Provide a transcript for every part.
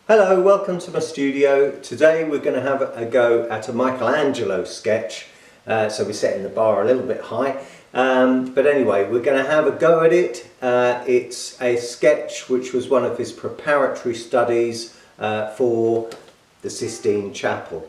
Hello, welcome to my studio. Today we're going to have a go at a Michael Angelo sketch. So we're setting the bar a little bit high. But anyway, we're going to have a go at it. It's a sketch which was one of his preparatory studies for the Sistine Chapel.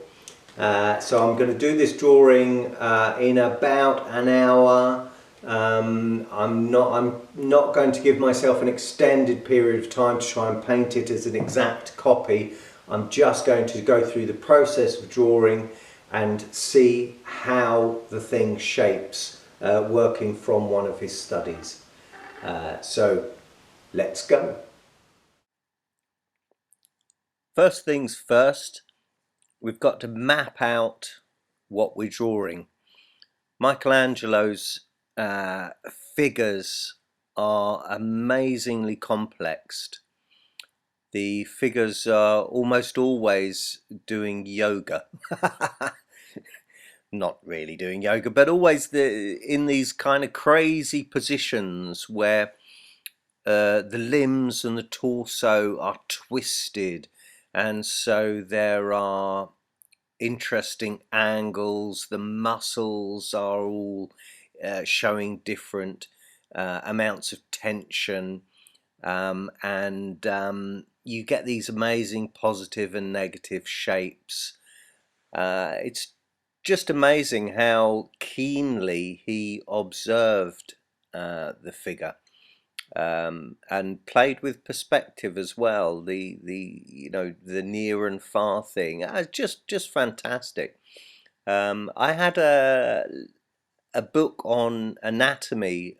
So I'm going to do this drawing in about an hour. I'm not going to give myself an extended period of time to try and paint it as an exact copy. I'm just going to go through the process of drawing and see how the thing shapes working from one of his studies. So let's go. First things first, we've got to map out what we're drawing. Michelangelo's figures are amazingly complex. The figures are almost always doing yoga. Not really doing yoga, but always in these kind of crazy positions where the limbs and the torso are twisted, and so there are interesting angles. The muscles are all showing different amounts of tension, and you get these amazing positive and negative shapes. It's just amazing how keenly he observed the figure, and played with perspective as well. The near and far thing, just fantastic. I had a book on anatomy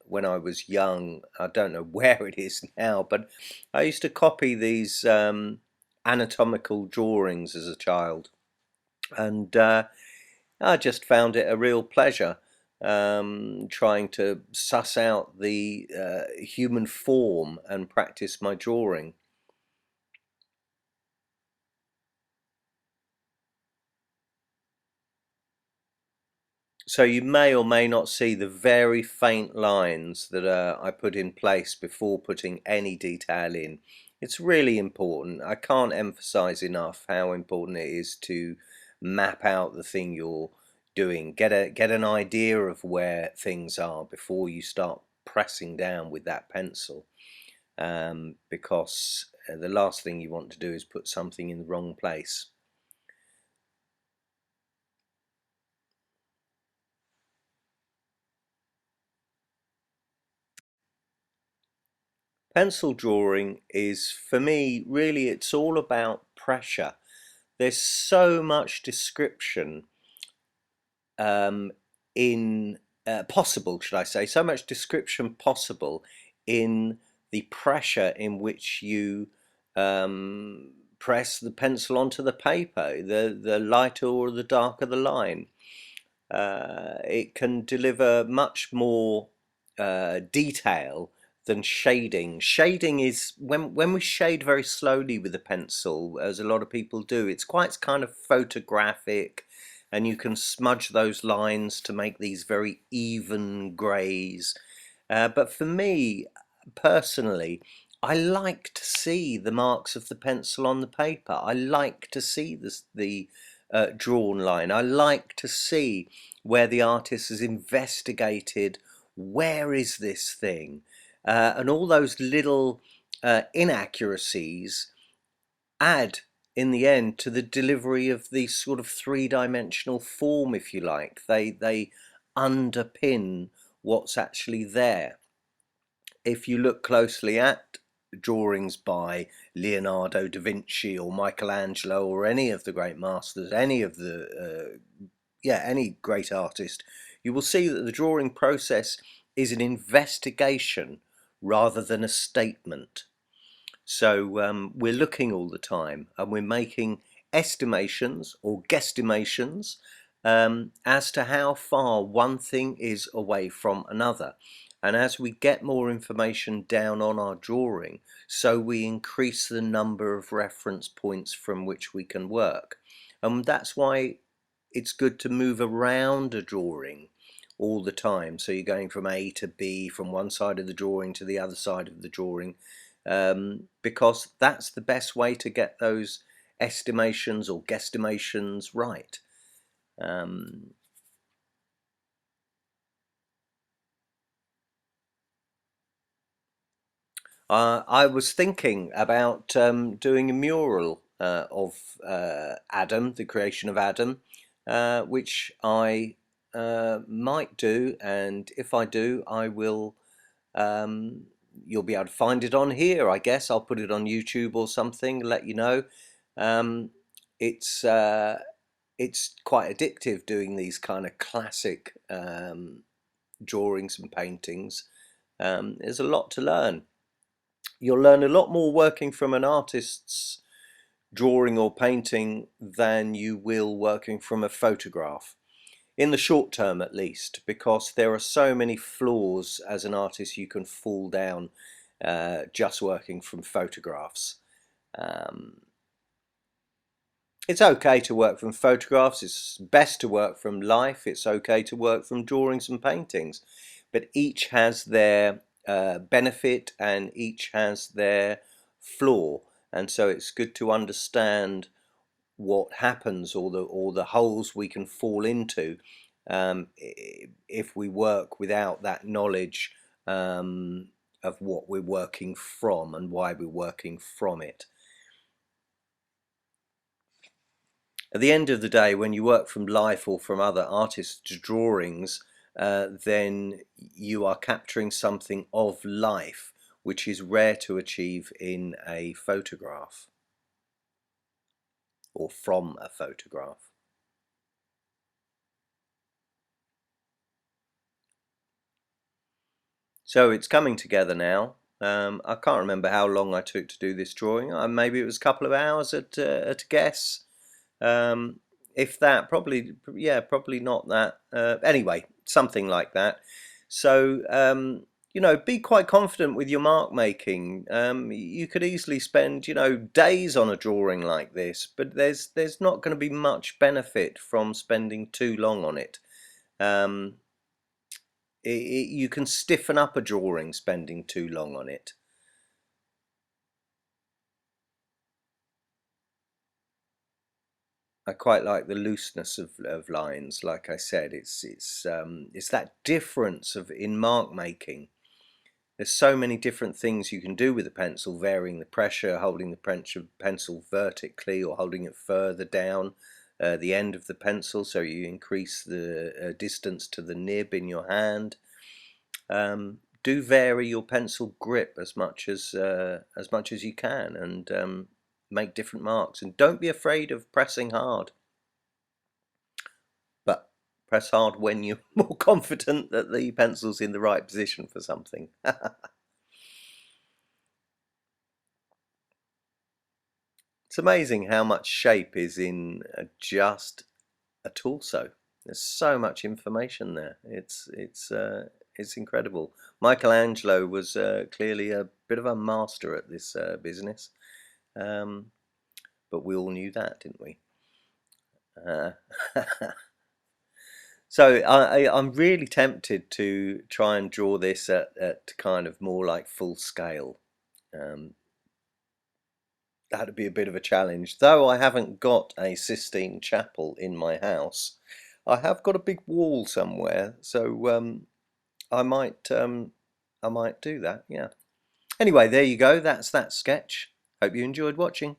when I was young. I don't know where it is now, but I used to copy these anatomical drawings as a child, and I just found it a real pleasure trying to suss out the human form and practice my drawing. So you may or may not see the very faint lines that I put in place before putting any detail in. It's really important. I can't emphasize enough how important it is to map out the thing you're doing. Get an idea of where things are before you start pressing down with that pencil, because the last thing you want to do is put something in the wrong place. Pencil drawing is, for me, really, it's all about pressure. There's so much description um, in possible, should I say, so much description possible in the pressure in which you press the pencil onto the paper, the lighter or the darker the line. It can deliver much more detail than shading. Shading is when we shade very slowly with a pencil, as a lot of people do, it's quite kind of photographic, and you can smudge those lines to make these very even greys. But for me, personally, I like to see the marks of the pencil on the paper. I like to see the drawn line. I like to see where the artist has investigated, where is this thing, and all those little inaccuracies add in the end to the delivery of the sort of three-dimensional form, if you like. They underpin what's actually there. If you look closely at drawings by Leonardo da Vinci or Michelangelo or any of the great masters, any of the any great artist, you will see that the drawing process is an investigation rather than a statement. So we're looking all the time, and we're making estimations or guesstimations as to how far one thing is away from another. And as we get more information down on our drawing, so we increase the number of reference points from which we can work. And that's why it's good to move around a drawing all the time. So you're going from A to B, from one side of the drawing to the other side of the drawing, because that's the best way to get those estimations or guesstimations right. I was thinking about doing a mural of Adam, the creation of Adam, which I might do, and if I do, I will. Um, you'll be able to find it on here, I guess. I'll put it on YouTube or something, let you know. Um, it's it's quite addictive doing these kind of classic drawings and paintings. There's a lot to learn. You'll learn a lot more working from an artist's drawing or painting than you will working from a photograph, in the short term at least, because there are so many flaws as an artist you can fall down just working from photographs. Um, it's okay to work from photographs, it's best to work from life, it's okay to work from drawings and paintings, but each has their benefit and each has their flaw, and so it's good to understand what happens, or the holes we can fall into if we work without that knowledge of what we're working from and why we're working from it. At the end of the day, when you work from life or from other artists' drawings, then you are capturing something of life, which is rare to achieve in a photograph or from a photograph. So it's coming together now. I can't remember how long I took to do this drawing. Maybe it was a couple of hours at a guess. Um, if that, probably, yeah, probably not that. Anyway, something like that. So, be quite confident with your mark making. You could easily spend, days on a drawing like this, but there's not going to be much benefit from spending too long on it. You can stiffen up a drawing spending too long on it. I quite like the looseness of lines. Like I said, it's that difference of in mark making. There's so many different things you can do with a pencil, varying the pressure, holding the pencil vertically or holding it further down the end of the pencil, so you increase the distance to the nib in your hand. Do vary your pencil grip as much as you can, and make different marks. And don't be afraid of pressing hard, but press hard when you're more confident that the pencil's in the right position for something. It's amazing how much shape is in just a torso. There's so much information there. It's incredible. Michael Angelo was clearly a bit of a master at this business, but we all knew that, didn't we? Uh, so I'm really tempted to try and draw this at kind of more like full scale. Um, that'd be a bit of a challenge. Though I haven't got a Sistine Chapel in my house, I have got a big wall somewhere, so I might I might do that. Yeah. Anyway, there you go. That's that sketch. Hope you enjoyed watching.